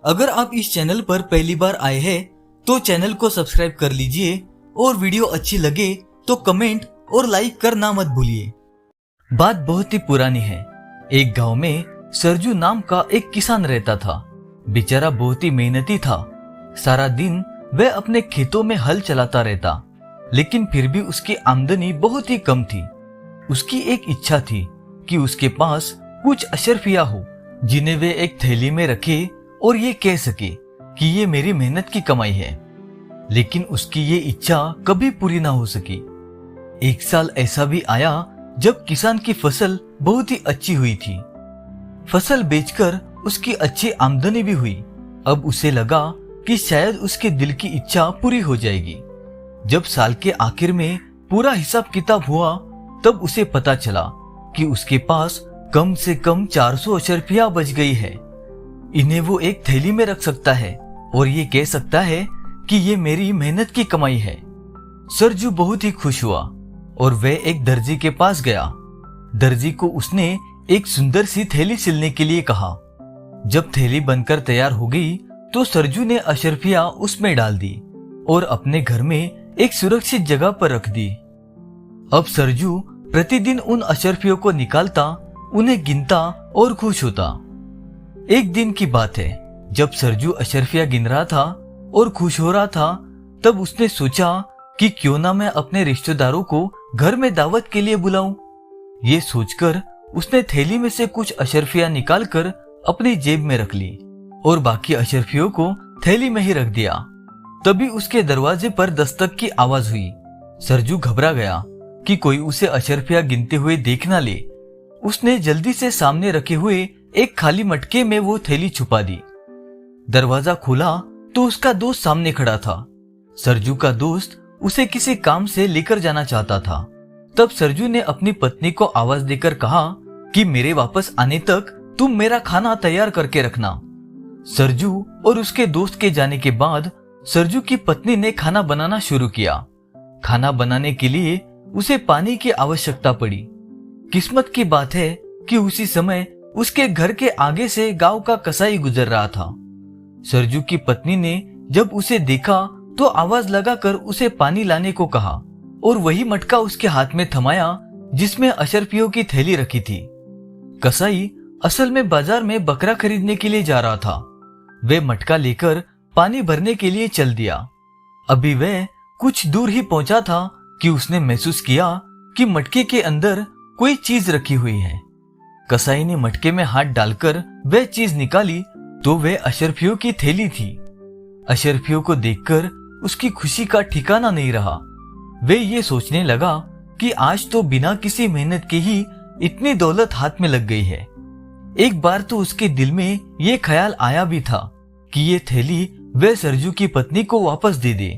अगर आप इस चैनल पर पहली बार आए हैं तो चैनल को सब्सक्राइब कर लीजिए और वीडियो अच्छी लगे तो कमेंट और लाइक करना मत भूलिए। बात बहुत ही पुरानी है। एक गांव में सरजू नाम का एक किसान रहता था। बेचारा बहुत ही मेहनती था। सारा दिन वह अपने खेतों में हल चलाता रहता, लेकिन फिर भी उसकी आमदनी बहुत ही कम थी। उसकी एक इच्छा थी कि उसके पास कुछ अशर्फिया हो जिन्हें वे एक थैली में रखे और ये कह सके कि ये मेरी मेहनत की कमाई है। लेकिन उसकी ये इच्छा कभी पूरी ना हो सकी। एक साल ऐसा भी आया जब किसान की फसल बहुत ही अच्छी हुई थी। फसल बेचकर उसकी अच्छी आमदनी भी हुई। अब उसे लगा कि शायद उसके दिल की इच्छा पूरी हो जाएगी। जब साल के आखिर में पूरा हिसाब किताब हुआ तब उसे पता चला कि उसके पास कम से कम 400 अशर्फिया बच गई है। इन्हें वो एक थैली में रख सकता है और ये कह सकता है कि ये मेरी मेहनत की कमाई है। सरजू बहुत ही खुश हुआ और वह एक दर्जी के पास गया। दर्जी को उसने एक सुंदर सी थैली सिलने के लिए कहा। जब थैली बनकर तैयार हो गई तो सरजू ने अशर्फिया उसमें डाल दी और अपने घर में एक सुरक्षित जगह पर रख दी। अब सरजू प्रतिदिन उन अशर्फियों को निकालता, उन्हें गिनता और खुश होता। एक दिन की बात है, जब सरजू अशर्फिया गिन रहा था और खुश हो रहा था, तब उसने सोचा कि क्यों ना मैं अपने रिश्तेदारों को घर में दावत के लिए बुलाऊं। ये सोचकर उसने थैली में से कुछ अशर्फिया निकालकर अपनी जेब में रख ली और बाकी अशर्फियों को थैली में ही रख दिया। तभी उसके दरवाजे पर दस्तक की आवाज हुई। सरजू घबरा गया कि कोई उसे अशर्फिया गिनते हुए देख ना ले। उसने जल्दी से सामने रखे हुए एक खाली मटके में वो थैली छुपा दी। दरवाजा खुला तो उसका दोस्त सामने खड़ा था। सरजू का दोस्त उसे किसी काम से लेकर जाना चाहता था। तब सरजू ने अपनी पत्नी को आवाज देकर कहा कि मेरे वापस आने तक तुम मेरा खाना तैयार करके रखना। सरजू और उसके दोस्त के जाने के बाद सरजू की पत्नी ने खाना बनाना शुरू किया। खाना बनाने के लिए उसे पानी की आवश्यकता पड़ी। किस्मत की बात है कि उसी समय उसके घर के आगे से गांव का कसाई गुजर रहा था। सरजू की पत्नी ने जब उसे देखा तो आवाज लगाकर उसे पानी लाने को कहा और वही मटका उसके हाथ में थमाया जिसमें अशर्फियों की थैली रखी थी। कसाई असल में बाजार में बकरा खरीदने के लिए जा रहा था। वह मटका लेकर पानी भरने के लिए चल दिया। अभी वह कुछ दूर ही पहुंचा था कि उसने महसूस किया कि मटके के अंदर कोई चीज रखी हुई है। कसाई ने मटके में हाथ डालकर वह चीज निकाली तो वह अशर्फियों की थैली थी। अशर्फियों को देखकर उसकी खुशी का ठिकाना नहीं रहा। वे ये सोचने लगा कि आज तो बिना किसी मेहनत के ही इतनी दौलत हाथ में लग गई है। एक बार तो उसके दिल में ये ख्याल आया भी था कि ये थैली वह सरजू की पत्नी को वापस दे दे,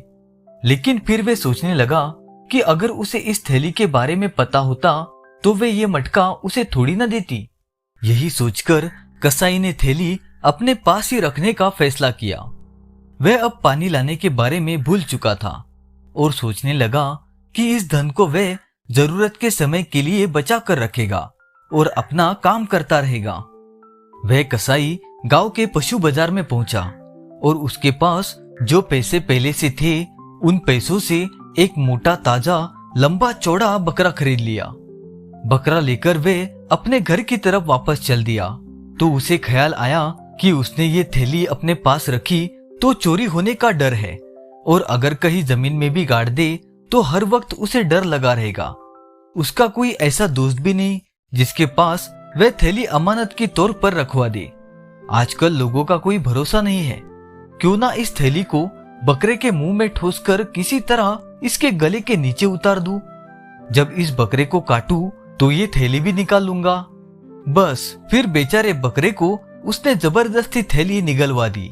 लेकिन फिर वे सोचने लगा कि अगर उसे इस थैली के बारे में पता होता तो वे ये मटका उसे थोड़ी ना देती। यही सोचकर कसाई ने थैली अपने पास ही रखने का फैसला किया। वह अब पानी लाने के बारे में भूल चुका था और सोचने लगा कि इस धन को वह जरूरत के समय के लिए बचा कर रखेगा और अपना काम करता रहेगा। वह कसाई गांव के पशु बाजार में पहुंचा और उसके पास जो पैसे पहले से थे उन पैसों से एक मोटा ताजा लंबा चौड़ा बकरा खरीद लिया। बकरा लेकर वे अपने घर की तरफ वापस चल दिया तो उसे ख्याल आया कि उसने ये थैली अपने पास रखी तो चोरी होने का डर है और अगर कहीं जमीन में भी गाड़ दे तो हर वक्त उसे डर लगा रहेगा। उसका कोई ऐसा दोस्त भी नहीं जिसके पास वह थैली अमानत के तौर पर रखवा दे। आजकल लोगों का कोई भरोसा नहीं है। क्यों ना इस थैली को बकरे के मुंह में ठोसकर किसी तरह इसके गले के नीचे उतार दूं। जब इस बकरे को काटूं तो ये थैली भी निकाल लूंगा। बस फिर बेचारे बकरे को उसने जबरदस्ती थैली निगलवा दी।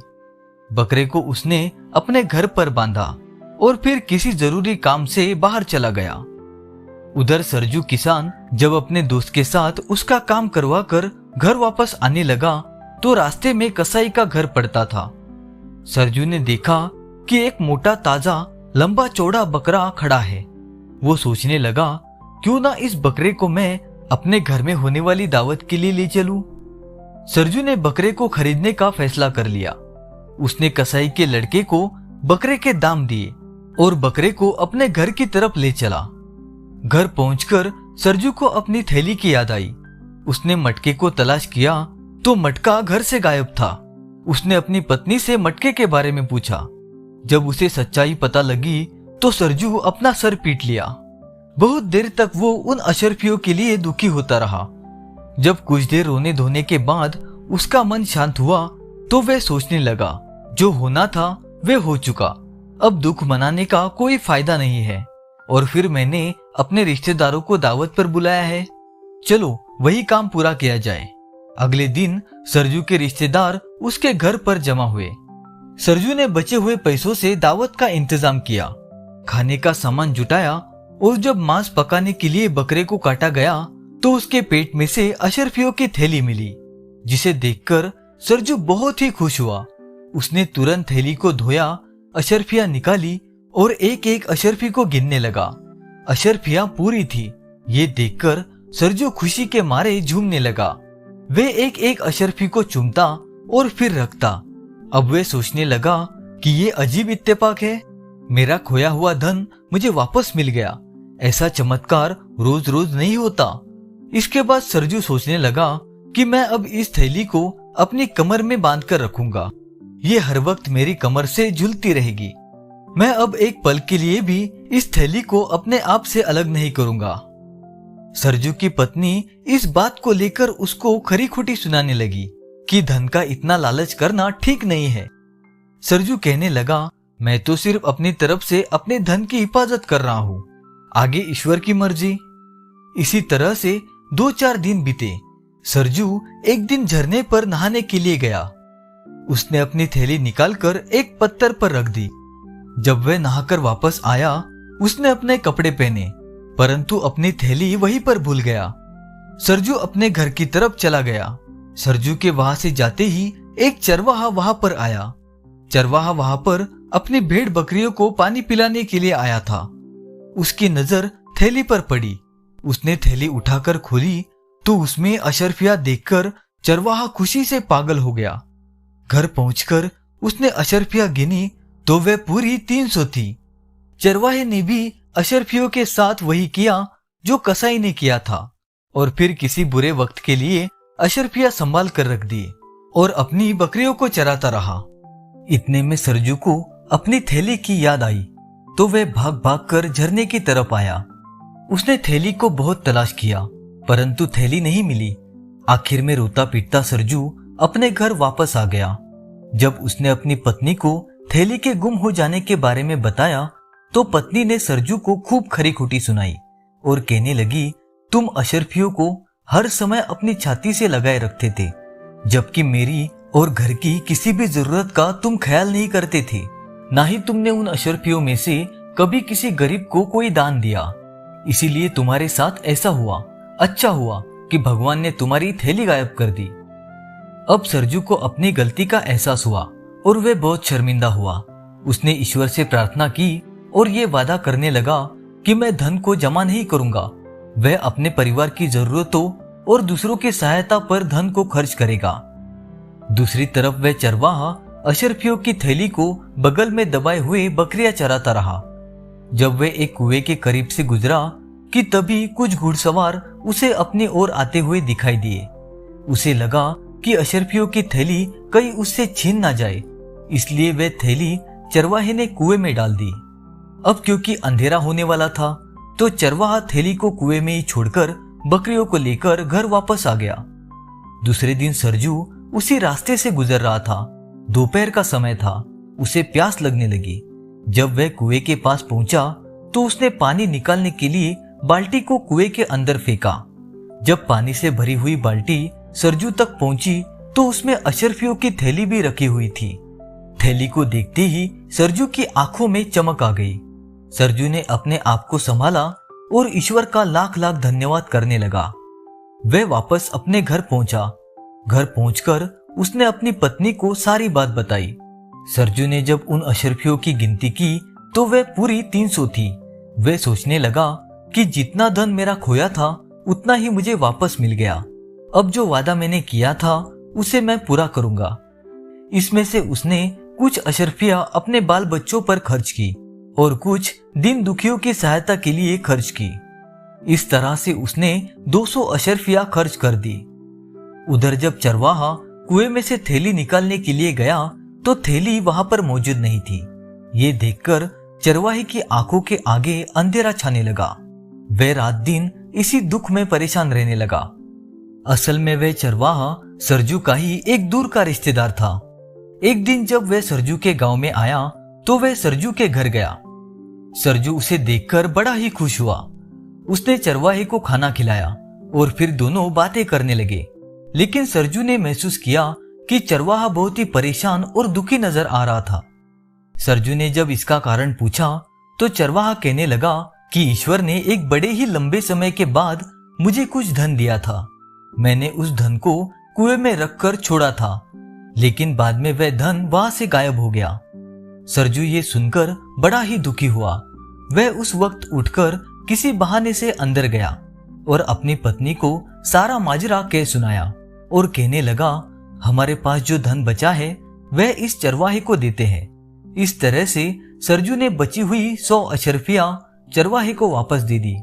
बकरे को उसने अपने घर पर बांधा और फिर किसी जरूरी काम से बाहर चला गया। उधर सरजू किसान जब अपने दोस्त के साथ उसका काम करवा कर घर वापस आने लगा तो रास्ते में कसाई का घर पड़ता था। सरजू ने देखा कि एक मोटा ताजा लंबा चौड़ा बकरा खड़ा है। वो सोचने लगा क्यों ना इस बकरे को मैं अपने घर में होने वाली दावत के लिए ले चलूं। सरजू ने बकरे को खरीदने का फैसला कर लिया उसने कसाई के लड़के को बकरे के दाम दिए और बकरे को अपने घर की तरफ ले चला। घर पहुंचकर सरजू को अपनी थैली की याद आई। उसने मटके को तलाश किया तो मटका घर से गायब था। उसने अपनी पत्नी से मटके के बारे में पूछा। जब उसे सच्चाई पता लगी तो सरजू अपना सर पीट लिया। बहुत देर तक वो उन अशरफियों के लिए दुखी होता रहा। जब कुछ देर रोने धोने के बाद उसका मन शांत हुआ तो वह सोचने लगा, जो होना था वह हो चुका, अब दुख मनाने का कोई फायदा नहीं है। और फिर मैंने अपने रिश्तेदारों को दावत पर बुलाया है, चलो वही काम पूरा किया जाए। अगले दिन सरजू के रिश्तेदार उसके घर पर जमा हुए। सरजू ने बचे हुए पैसों से दावत का इंतजाम किया, खाने का सामान जुटाया और जब मांस पकाने के लिए बकरे को काटा गया तो उसके पेट में से अशरफियों की थैली मिली, जिसे देखकर सरजू बहुत ही खुश हुआ। उसने तुरंत थैली को धोया, अशरफियां निकाली और एक एक अशरफी को गिनने लगा। अशरफियां पूरी थी। ये देखकर सरजू खुशी के मारे झूमने लगा। वे एक एक अशरफी को चूमता और फिर रखता। अब वे सोचने लगा कि ये अजीब इत्तेफाक है, मेरा खोया हुआ धन मुझे वापस मिल गया। ऐसा चमत्कार रोज रोज नहीं होता। इसके बाद सरजू सोचने लगा कि मैं अब इस थैली को अपनी कमर में बांध कर रखूंगा। ये हर वक्त मेरी कमर से झूलती रहेगी। मैं अब एक पल के लिए भी इस थैली को अपने आप से अलग नहीं करूंगा। सरजू की पत्नी इस बात को लेकर उसको खरी खोटी सुनाने लगी कि धन का इतना लालच करना ठीक नहीं है। सरजू कहने लगा, मैं तो सिर्फ अपनी तरफ से अपने धन की हिफाजत कर रहा हूँ, आगे ईश्वर की मर्जी। इसी तरह से 2-4 दिन बीते। सरजू एक दिन झरने पर नहाने के लिए गया। उसने अपनी थैली निकालकर एक पत्थर पर रख दी। जब वह नहाकर वापस आया, उसने अपने कपड़े पहने, परंतु अपनी थैली वहीं पर भूल गया। सरजू अपने घर की तरफ चला गया। सरजू के वहां से जाते ही एक चरवाहा वहां पर आया। चरवाहा वहां पर अपनी भेड़ बकरियों को पानी पिलाने के लिए आया था। उसकी नजर थैली पर पड़ी। उसने थैली उठाकर खोली तो उसमें अशरफिया देखकर चरवाहा खुशी से पागल हो गया। घर पहुंचकर उसने अशरफिया गिनी तो वह पूरी 300 थी। चरवाहे ने भी अशरफियों के साथ वही किया जो कसाई ने किया था और फिर किसी बुरे वक्त के लिए अशरफिया संभाल कर रख दी और अपनी बकरियों को चराता रहा। इतने में सरजू को अपनी थैली की याद आई तो वह भाग भाग कर झरने की तरफ आया। उसने थैली को बहुत तलाश किया परंतु थैली नहीं मिली। आखिर में रोता पीटता सरजू अपने घर वापस आ गया। जब उसने अपनी पत्नी को थैली के गुम हो जाने के बारे में बताया तो पत्नी ने सरजू को खूब खरी खोटी सुनाई और कहने लगी, तुम अशरफियों को हर समय अपनी छाती से लगाए रखते थे, जबकि मेरी और घर की किसी भी जरूरत का तुम ख्याल नहीं करते थे। ना ही तुमने उन अशरफियों में से कभी किसी गरीब को कोई दान दिया। इसीलिए तुम्हारे साथ ऐसा हुआ। अच्छा हुआ कि भगवान ने तुम्हारी थैली गायब कर दी। अब सरजू को अपनी गलती का एहसास हुआ और वह बहुत शर्मिंदा हुआ। उसने ईश्वर से प्रार्थना की और ये वादा करने लगा कि मैं धन को जमा नहीं करूंगा। वह अपने परिवार की जरूरतों और दूसरों की सहायता पर धन को खर्च करेगा। दूसरी तरफ वह चरवाहा अशरफियों की थैली को बगल में दबाए हुए बकरियां चराता रहा। जब वह एक कुएं के करीब से गुजरा कि तभी कुछ घुड़सवार उसे अपनी ओर आते हुए दिखाई दिए। उसे लगा कि अशरफियों की थैली कहीं उससे छीन ना जाए, इसलिए वह थैली चरवाहे ने कुएं में डाल दी। अब क्योंकि अंधेरा होने वाला था तो चरवाहा थैली को कुएं में ही छोड़कर बकरियों को लेकर घर वापस आ गया। दूसरे दिन सरजू उसी रास्ते से गुजर रहा था। दोपहर का समय था। उसे प्यास लगने लगी। जब वह कुएं के पास पहुंचा तो उसने पानी निकालने के लिए बाल्टी को कुएं के अंदर फेंका। जब पानी से भरी हुई बाल्टी सरजू तक पहुंची तो उसमें अशरफियों की थैली भी रखी हुई थी। थैली को देखते ही सरजू की आंखों में चमक आ गई। सरजू ने अपने आप को संभाला और ईश्वर का लाख लाख धन्यवाद करने लगा। वह वापस अपने घर पहुंचा। घर पहुंचकर उसने अपनी पत्नी को सारी बात बताई। सरजू ने जब उन अशरफियों की गिनती की तो वह पूरी 300 थी। वह सोचने लगा कि जितना धन मेरा खोया था उतना ही मुझे वापस मिल गया। अब जो वादा मैंने किया था उसे मैं पूरा करूंगा। इसमें से उसने कुछ अशरफिया अपने बाल बच्चों पर खर्च की और कुछ दीन दुखियों की सहायता के लिए खर्च की। इस तरह से उसने 200 अशरफिया खर्च कर दी। उधर जब चरवाहा कुएं में से थैली निकालने के लिए गया तो थैली वहां पर मौजूद नहीं थी। ये देखकर चरवाहे की आंखों के आगे अंधेरा छाने लगा। वह रात दिन इसी दुख में परेशान रहने लगा। असल में वह चरवाहा सरजू का ही एक दूर का रिश्तेदार था। एक दिन जब वह सरजू के गांव में आया तो वह सरजू के घर गया। सरजू उसे देखकर बड़ा ही खुश हुआ। उसने चरवाहे को खाना खिलाया और फिर दोनों बातें करने लगे। लेकिन सरजू ने महसूस किया कि चरवाहा बहुत ही परेशान और दुखी नजर आ रहा था। सरजू ने जब इसका कारण पूछा तो चरवाहा कहने लगा कि ईश्वर ने एक बड़े ही लंबे समय के बाद मुझे कुछ धन दिया था। मैंने उस धन को कुएं में रखकर छोड़ा था, लेकिन बाद में वह धन वहां से गायब हो गया। सरजू ये सुनकर बड़ा ही दुखी हुआ। वह उस वक्त उठकर किसी बहाने से अंदर गया और अपनी पत्नी को सारा माजरा कह सुनाया और कहने लगा, हमारे पास जो धन बचा है वह इस चरवाहे को देते हैं। इस तरह से सरजू ने बची हुई 100 अशरफिया चरवाहे को वापस दे दी।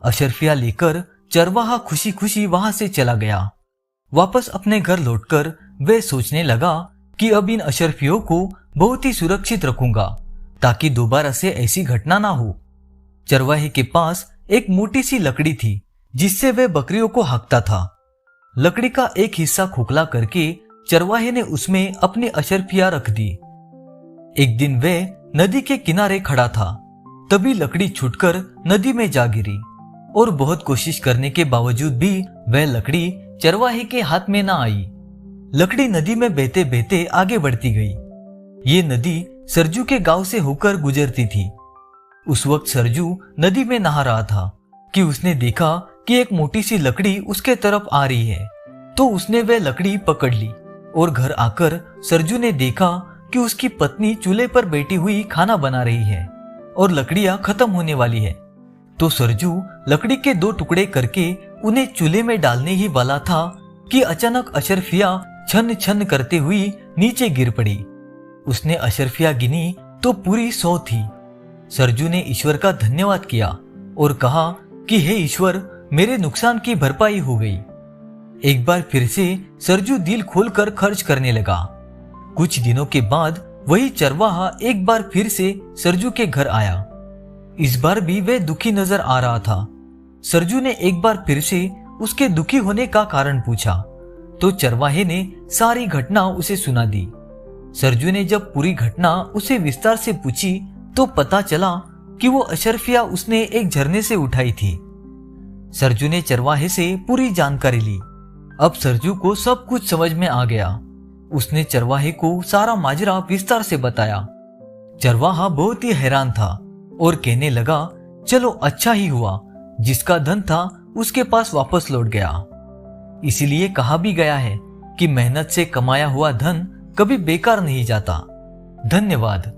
अशरफिया लेकर चरवाहा खुशी खुशी वहां से चला गया। वापस अपने घर लौटकर वह सोचने लगा कि अब इन अशरफियों को बहुत ही सुरक्षित रखूंगा ताकि दोबारा से ऐसी घटना ना हो। चरवाहे के पास एक मोटी सी लकड़ी थी जिससे वह बकरियों को हाँकता था। लकड़ी का एक हिस्सा खोखला करके चरवाहे ने उसमें अपनी अशरफिया रख दी। एक दिन वह नदी के किनारे खड़ा था, तभी लकड़ी छूटकर नदी में जा गिरी और बहुत कोशिश करने के बावजूद भी वह लकड़ी चरवाहे के हाथ में ना आई। लकड़ी नदी में बहते बहते आगे बढ़ती गई। ये नदी सरजू के गांव से होकर गुजरती थी। उस वक्त सरजू नदी में नहा रहा था कि उसने देखा कि एक मोटी सी लकड़ी उसके तरफ आ रही है। तो उसने वह लकड़ी पकड़ ली और घर आकर सरजू ने देखा कि उसकी पत्नी चूल्हे पर बैठी हुई खाना बना रही है और लकड़ियां खत्म होने वाली है। तो सरजू लकड़ी के 2 टुकड़े करके उन्हें चूल्हे में डालने ही वाला था कि अचानक अशरफिया छन छन करते हुई नीचे गिर पड़ी। उसने अशरफिया गिनी तो पूरी 100 थी। सरजू ने ईश्वर का धन्यवाद किया और कहा कि हे ईश्वर, मेरे नुकसान की भरपाई हो गई। एक बार फिर से सरजू दिल खोलकर खर्च करने लगा। कुछ दिनों के बाद वही चरवाहा एक बार फिर से सरजू के घर आया। इस बार भी वह दुखी नजर आ रहा था। सरजू ने एक बार फिर से उसके दुखी होने का कारण पूछा तो चरवाहे ने सारी घटना उसे सुना दी। सरजू ने जब पूरी घटना उसे विस्तार से पूछी तो पता चला कि वो अशरफिया उसने एक झरने से उठाई थी। सरजू ने चरवाहे से पूरी जानकारी ली। अब सरजू को सब कुछ समझ में आ गया। उसने चरवाहे को सारा माजरा विस्तार से बताया। चरवाहा बहुत ही हैरान था और कहने लगा, चलो अच्छा ही हुआ, जिसका धन था उसके पास वापस लौट गया। इसीलिए कहा भी गया है कि मेहनत से कमाया हुआ धन कभी बेकार नहीं जाता। धन्यवाद।